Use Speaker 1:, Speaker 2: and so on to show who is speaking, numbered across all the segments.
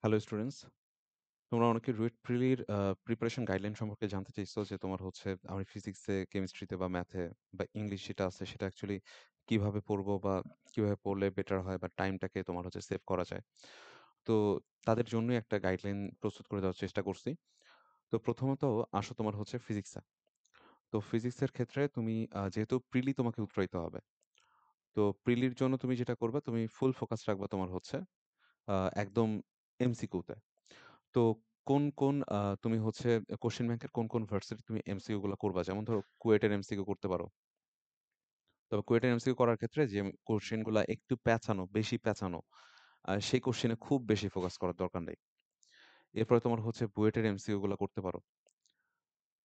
Speaker 1: Hello students, তোমরা অনেকে RUET প্রিলির preparation guideline সম্পর্কে জানতে চাইছো যে তোমার হচ্ছে আমি ফিজিক্সে, কেমিস্ট্রিতে বা ম্যাথে বা ইংলিশ যেটা আছে সেটা অ্যাকচুয়ালি কিভাবে পড়বো বা কিভাবে পড়লে বেটার হয় বা টাইমটাকে তোমার হচ্ছে সেভ করা যায়। তো তাদের জন্যই একটা গাইডলাইন প্রস্তুত করে দেওয়ার চেষ্টা করছি। তো প্রথমত আসো তোমার হচ্ছে ফিজিক্সে। তো ফিজিক্সের ক্ষেত্রে তুমি যেহেতু প্রিলি তোমাকে উত্তরাইতে হবে। তো প্রিলির জন্য তুমি যেটা করবা তুমি ফুল ফোকাস রাখবা তোমার হচ্ছে একদম এমসিকিউতে। তো কোন তুমি হচ্ছে কোশ্চেন ব্যাংকের কোন ভার্সিটি তুমি এমসিকিউ গুলা করবা? যেমন ধরো কুয়েটের এমসিকিউ করতে পারো। তবে কুয়েটের এমসিকিউ করার ক্ষেত্রে যে কোশ্চেন গুলা একটু প্যাঁচানো, বেশি প্যাঁচানো, সেই কোশ্চেনে খুব বেশি ফোকাস করার দরকার নেই। এরপরে তোমার হচ্ছে বুয়েটের এমসিকিউ গুলা করতে পারো।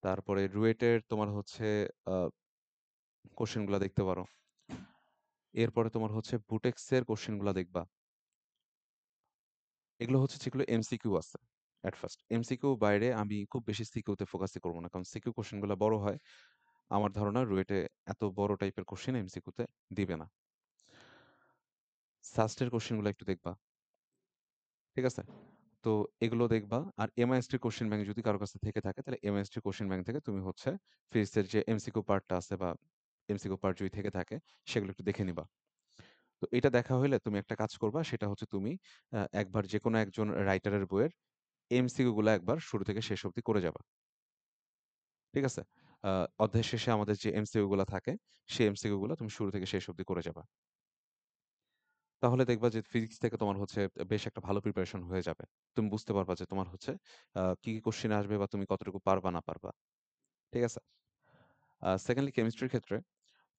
Speaker 1: তারপরে রুয়েটের তোমার হচ্ছে আ কোশ্চেন গুলা দেখতে পারো। এরপরে তোমার হচ্ছে বুটেক্সের কোশ্চেন গুলা দেখবা। এগুলো হচ্ছে যেগুলো এমসিকিউ আছে এট ফার্স্ট। এমসিকিউ বাইরে আমি খুব বেশি সিকিউতে ফোকাসই করব না। কারণ সিকিউ কোশ্চেন গুলা বড় হয়। আমার ধারণা রুয়েটে এত বড় টাইপের কোশ্চেন এমসিকিউতে দিবে না। সাস্টের কোশ্চেনগুলো একটু দেখবা। ঠিক আছে? তো এগুলো দেখবা। আর এমআইএসটির কোশ্চেন ব্যাংক যদি কারো কাছে থেকে থাকে তাহলে এমআইএসটির কোশ্চেন ব্যাংক থেকে তুমি হচ্ছে ফিজিক্সের যে এমসিকিউ পার্টটা আছে বা এমসিকিউ পার্ট যদি থেকে থাকে সেগুলো একটু দেখে নিবা। তো এটা দেখা হইলে তুমি একটা কাজ করবা, সেটা হচ্ছে তুমি একবার যেকোনো একজন রাইটারের বইয়ের এমসিকিউ গুলা একবার শুরু থেকে শেষ অবধি করে যাবা। ঠিক আছে? আ অধ্যায় শেষে আমাদের যে এমসিকিউ গুলা থাকে সেই এমসিকিউ গুলা তুমি শুরু থেকে শেষ অবধি করে যাবা। তাহলে দেখবা যে ফিজিক্স থেকে তোমার হচ্ছে বেশ একটা ভালো প্রিপারেশন হয়ে যাবে। তুমি বুঝতে পারবা যে তোমার হচ্ছে কি, কি কোয়েশ্চেন আসবে বা তুমি কতটুকু পারবা না পারবা। ঠিক আছে? সেকেন্ডলি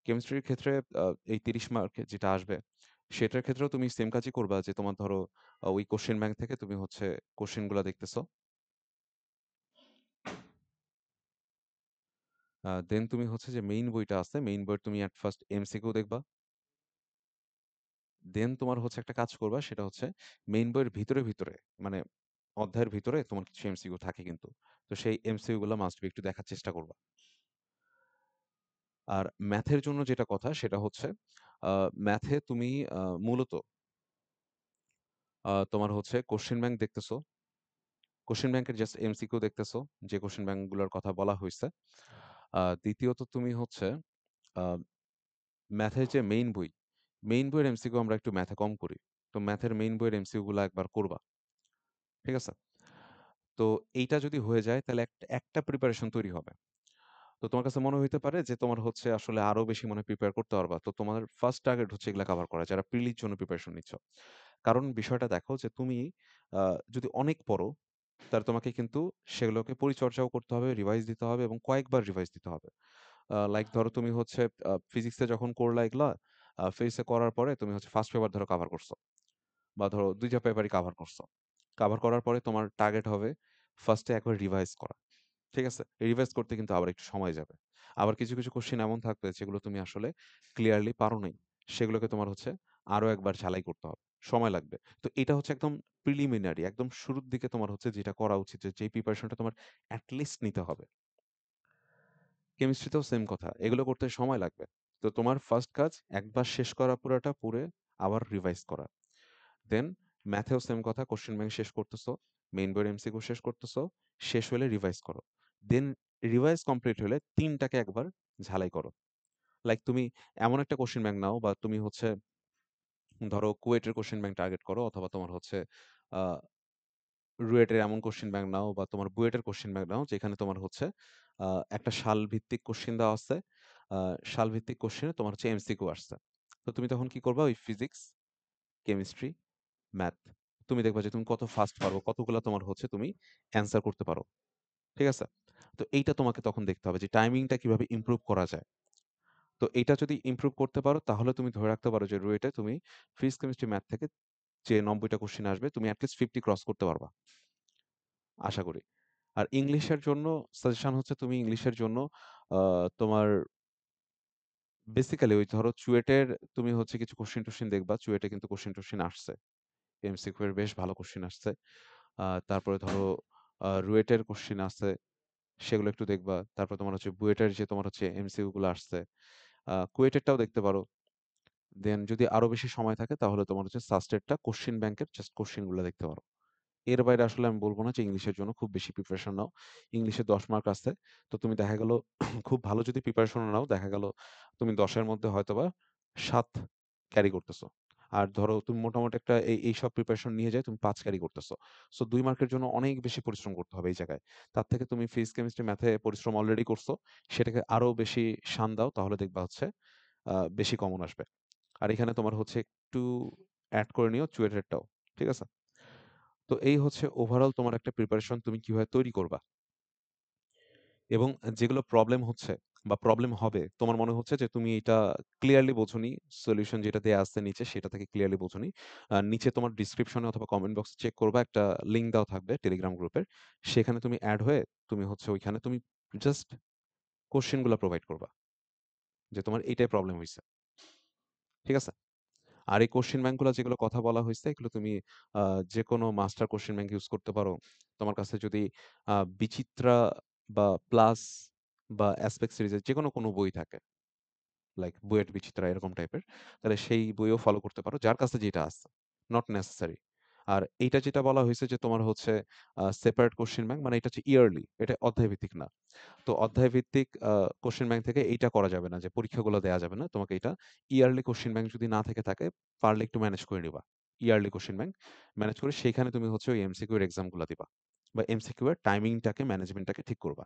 Speaker 1: কেমিস্ট্রির ক্ষেত্রে আ এই ৩০ মার্কে যেটা আসবে, সেটার ক্ষেত্রেও তুমি সেম কাজই করবা যে তোমার ধরো ওই কোয়েশ্চেন ব্যাংক থেকে তুমি হচ্ছে কোয়েশ্চেন গুলা দেখতেছো। দেন তুমি হচ্ছে যে মেইন বইটা আছে, মেইন বইয়ের তুমি এট ফার্স্ট এমসিকিউ দেখবা। দেন তোমার হচ্ছে একটা কাজ করবা, সেটা হচ্ছে মেইন বইয়ের ভিতরে মানে অধ্যায়ের ভিতরে তোমার কিছু এমসিকিউ থাকে কিন্তু। তো সেই এমসিকিউ গুলা মাস্ট বি একটু দেখার চেষ্টা করবা। আর ম্যাথের জন্য যেটা কথা সেটা হচ্ছে আ ম্যাথে তুমি মূলত তোমার হচ্ছে কোয়েশ্চেন ব্যাংক দেখতেছো। কোয়েশ্চেন ব্যাংকের জাস্ট এমসিকিউ দেখতেছো, যে কোয়েশ্চেন ব্যাংক গুলার কথা বলা হইছে। দ্বিতীয়ত তুমি হচ্ছে আ ম্যাথের যে মেইন বইয়ের এমসিকিউ আমরা একটু ম্যাথে কম করি। তো ম্যাথের মেইন বইয়ের এমসিকিউ গুলা একবার করবা। ঠিক আছে? তো এইটা যদি হয়ে যায় তাহলে একটা প্রিপারেশন তৈরি হবে। তো তোমার কাছে মনে হইতে পারে যে তোমার হচ্ছে আসলে আরো বেশি মনে হয় প্রিপেয়ার করতে পারবা। তো তোমার ফার্স্ট টার্গেট হচ্ছে এগুলা কভার করা, যারা প্রিলির জন্য প্রিপারেশন নিচ্ছ। কারণ বিষয়টা দেখো যে তুমি আ যদি অনেক পড়ো, তাহলে তোমাকে কিন্তু সেগুলোকে পরিচর্যাও করতে হবে, রিভাইজ দিতে হবে এবং কয়েকবার রিভাইজ দিতে হবে। লাইক ধরো তুমি হচ্ছে ফিজিক্সে যখন করলা এগুলা, ফিজিক্সে করার পরে তুমি হচ্ছে ফার্স্ট পেপার ধরো কভার করছো। বা ধরো ২ টা পেপারই কভার করছো। কভার করার পরে তোমার টার্গেট হবে ফার্স্ট এ একবার রিভাইজ করা। ঠিক আছে? রিভাইজ করতে কিন্তু আবার একটু সময় যাবে। আবার কিছু কোয়েশ্চেন এমন থাকবে যেগুলো তুমি আসলে ক্লিয়ারলি পারো নাই। সেগুলোকে তোমার হচ্ছে আরো একবার ঝালাই করতে হবে। সময় লাগবে। তো এটা হচ্ছে একদম প্রিলিমিনারি, একদম শুরুর দিকে তোমার হচ্ছে যেটা করা উচিত, যে যেই প্রিপারেশনটা তোমার এট লিস্ট নিতে হবে। কেমিস্ট্রিতেও সেম কথা। এগুলো করতে সময় লাগবে। তো তোমার ফার্স্ট কাজ একবার শেষ করা পুরাটা পড়ে আবার রিভাইজ করা। দেন ম্যাথেও সেম কথা, কোশ্চেন ব্যাংক শেষ করতেছো, মেইন বইয়ের এমসিকিউ শেষ করতেছো, শেষ হলে রিভাইজ করো। দেন রিভাইজ কমপ্লিট হলে ৩ টাকে একবার ঝালাই করো। লাইক তুমি এমন একটা কোশ্চেন ব্যাংক নাও বা তুমি হচ্ছে ধরো কুয়েটের কোশ্চেন ব্যাংক টার্গেট করো, অথবা তোমার হচ্ছে আ রুয়েটের এমন কোশ্চেন ব্যাংক নাও বা তোমার বুয়েটের কোশ্চেন ব্যাংক নাও যেখানে তোমার হচ্ছে আ একটা সাল ভিত্তিক কোশ্চেন দেওয়া আছে। আ সাল ভিত্তিক কোশ্চেনে তোমার হচ্ছে এমসিকিউ আসছে। তো তুমি তখন কি করবা? ওই ফিজিক্স, কেমিস্ট্রি, ম্যাথ। তুমি দেখবা যে তুমি কত ফাস্ট পারো, কতগুলা তোমার হচ্ছে তুমি অ্যান্সার করতে পারো। ঠিক আছে? তো এইটা তোমাকে তখন দেখতে হবে যে টাইমিংটা কিভাবে ইমপ্রুভ করা যায়। তো এইটা যদি ইমপ্রুভ করতে পারো তাহলে তুমি ধরে রাখতে পারো যে রুয়েটে তুমি ফিজিক্স, কেমিস্ট্রি, ম্যাথ থেকে যে ৯০ টা কোয়েশ্চেন আসবে তুমি এট লিস্ট 50 ক্রস করতে পারবা। আশা করি। আর ইংলিশের জন্য সাজেশন হচ্ছে তুমি ইংলিশের জন্য আ তোমার বেসিক্যালি ওই ধরো চুয়েটের তুমি হচ্ছে কিছু কোশ্চেন-টোশ্চেন দেখবা। চুয়েটে কিন্তু কোশ্চেন-টোশ্চেন আসছে। এমসিকিউ এর বেশ ভালো কোশ্চেন আসছে। তারপরে ধরো রুয়েটের কোশ্চেন আছে, সেগুলো একটু দেখবা। তারপর তোমার হচ্ছে বুয়েটের যে তোমার হচ্ছে এমসিকিউ গুলো আসছে। কুয়েটেরটাও দেখতে পারো। দেন যদি আরো বেশি সময় থাকে তাহলে তোমার হচ্ছে সাস্টেরটা কোশ্চেন ব্যাংকের জাস্ট কোশ্চেন গুলা দেখতে পারো। এর বাইরে আসলে আমি বলব না যে ইংলিশের জন্য খুব বেশি প্রিপারেশন নাও। ইংলিশে ১০ মার্ক আছে। তো তুমি দেখা গেল খুব ভালো যদি প্রিপারেশন নাও, দেখা গেল তুমি ১০ এর মধ্যে হয়তোবা ৭ ক্যারি করতেছো। আর ধরো তুমি মোটামুটি একটা এইসব প্রিপারেশন নিয়ে যাই তুমি ৫ ক্যারি করতেছো। সো ২ মার্কের জন্য অনেক বেশি পরিশ্রম করতে হবে এই জায়গায়। তার থেকে তুমি ফিজিক্স, কেমিস্ট্রি, ম্যাথে পরিশ্রম অলরেডি করছো। সেটাকে আরো বেশি শান দাও, তাহলে দেখবা হচ্ছে বেশি কমন আসবে। আর এখানে তোমার হচ্ছে একটু এড করে নিও চুয়েটেরটাও। ঠিক আছে? তো এই হচ্ছে ওভারঅল তোমার একটা প্রিপারেশন তুমি কিভাবে তৈরি করবা। এবং যেগুলো প্রবলেম হচ্ছে বা প্রবলেম হবে, তোমার মনে হচ্ছে যে তুমি এটা ক্লিয়ারলি বোঝোনি, সলিউশন যেটা দেয়া আছে নিচে সেটা থেকে ক্লিয়ারলি বোঝোনি। নিচে তোমার ডেসক্রিপশনে অথবা কমেন্ট বক্সে চেক করবা, একটা লিঙ্ক দেওয়া থাকবে টেলিগ্রাম গ্রুপের। সেখানে তুমি এড হয়ে তুমি হচ্ছে ওইখানে তুমি জাস্ট কোয়েশ্চেন গুলা প্রোভাইড করবা যে তোমার এইটাই প্রবলেম হইছে। ঠিক আছে? আর এই কোয়েশ্চেন ব্যাংকগুলা যেগুলো কথা বলা হইছে, এগুলো তুমি আ যেকোনো মাস্টার কোয়েশ্চেন ব্যাংক ইউজ করতে পারো। তোমার কাছে যদি বিচিত্রা বা প্লাস বা অ্যাসপেক্ট সিরিজের যেকোনো কোনো বই থাকে, লাইক বুয়েট, বিচিত্রা এরকম টাইপের, তাহলে সেই বইও ফলো করতে পারো। যার কাছে যেটা আছে, নট নেসেসারি। আর এইটা যেটা বলা হইছে যে তোমার হচ্ছে সেপারেট কোয়েশ্চেন ব্যাংক, মানে এটা হচ্ছে ইয়ারলি, এটা অধ্যায়ভিত্তিক না। তো অধ্যায়ভিত্তিক কোশ্চেন ব্যাংক থেকে এইটা করা যাবে না যে পরীক্ষাগুলো দেয়া যাবে না। তোমাকে এটা ইয়ারলি কোশ্চেন ব্যাংক যদি না থেকে থাকে, পারলে একটু ম্যানেজ করে নিবা। ইয়ারলি কোশ্চেন ব্যাংক ম্যানেজ করে সেইখানে তুমি হচ্ছে ওই এমসিকিউ এর এক্সাম গুলা দিবা। বা এমসিকিউ এর টাইমিংটাকে ম্যানেজমেন্টটাকে ঠিক করবা।